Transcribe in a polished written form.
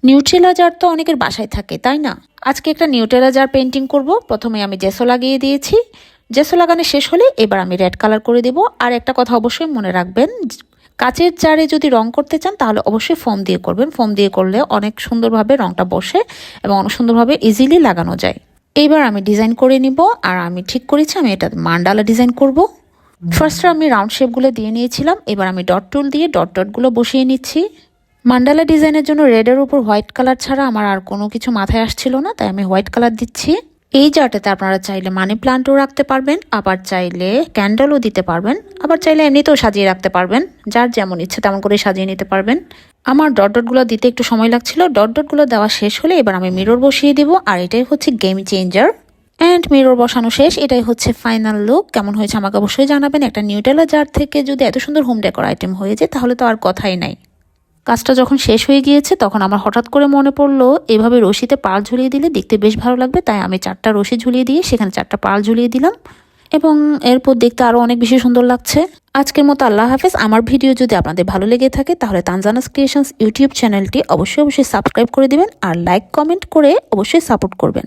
Nutrela jar তো অনেকের বাসায় থাকে, তাই না? আজকে একটা নিউট্রেলা জার পেন্টিং করব। প্রথমে আমি জেসো লাগিয়ে দিয়েছি। জেসো লাগানো শেষ হলে এবার আমি রেড কালার করে দেব। আর একটা কথা অবশ্যই মনে রাখবেন, কাচের জারে যদি রং করতে চান তাহলে অবশ্যই ফোম দিয়ে করবেন। ফোম দিয়ে করলে অনেক সুন্দরভাবে রংটা বসে এবং অনেক সুন্দরভাবে ইজিলি লাগানো যায়। এইবার আমি ডিজাইন করে নিব। আর আমি ঠিক করেছি আমি এটা মান্ডালা ডিজাইন করব। ফার্স্টে আমি রাউন্ড শেপগুলো দিয়ে নিয়েছিলাম। এবার আমি ডট টুল দিয়ে ডট ডটগুলো বসিয়ে নিচ্ছি। মান্ডালা ডিজাইনের জন্য রেডের উপর হোয়াইট কালার ছাড়া আমার আর কোনো কিছু মাথায় আসছিল না, তাই আমি হোয়াইট কালার দিচ্ছি। এই জারটাতে আপনারা চাইলে মানি প্লান্টও রাখতে পারবেন, আবার চাইলে ক্যান্ডেলও দিতে পারবেন, আবার চাইলে এমনিতেও সাজিয়ে রাখতে পারবেন। যার যেমন ইচ্ছে তেমন করে সাজিয়ে নিতে পারবেন। আমার ডট ডটগুলো দিতে একটু সময় লাগছিল। ডট ডটগুলো দেওয়া শেষ হলে এবার আমি মিরর বসিয়ে দিব। আর এটাই হচ্ছে গেম চেঞ্জার। অ্যান্ড মিরর বসানো শেষ। এটাই হচ্ছে ফাইনাল লুক। কেমন হয়েছে আমাকে অবশ্যই জানাবেন। একটা নিউট্রেলা জার থেকে যদি এত সুন্দর হোম ডেকোর আইটেম হয়ে যায় তাহলে তো আর কথাই নাই। কাজটা যখন শেষ হয়ে গিয়েছে তখন আমার হঠাৎ করে মনে পড়লো এভাবে রশিতে পাল ঝুলিয়ে দিলে দেখতে বেশ ভালো লাগবে, তাই আমি 4টা রশি ঝুলিয়ে দিয়ে সেখানে 4টা পাল ঝুলিয়ে দিলাম এবং এরপর দেখতে আরও অনেক বেশি সুন্দর লাগছে। আজকের মতো আল্লাহ হাফেজ। আমার ভিডিও যদি আপনাদের ভালো লেগে থাকে তাহলে তানজানাস ক্রিয়েশনস ইউটিউব চ্যানেলটি অবশ্যই সাবস্ক্রাইব করে দিবেন আর লাইক কমেন্ট করে অবশ্যই সাপোর্ট করবেন।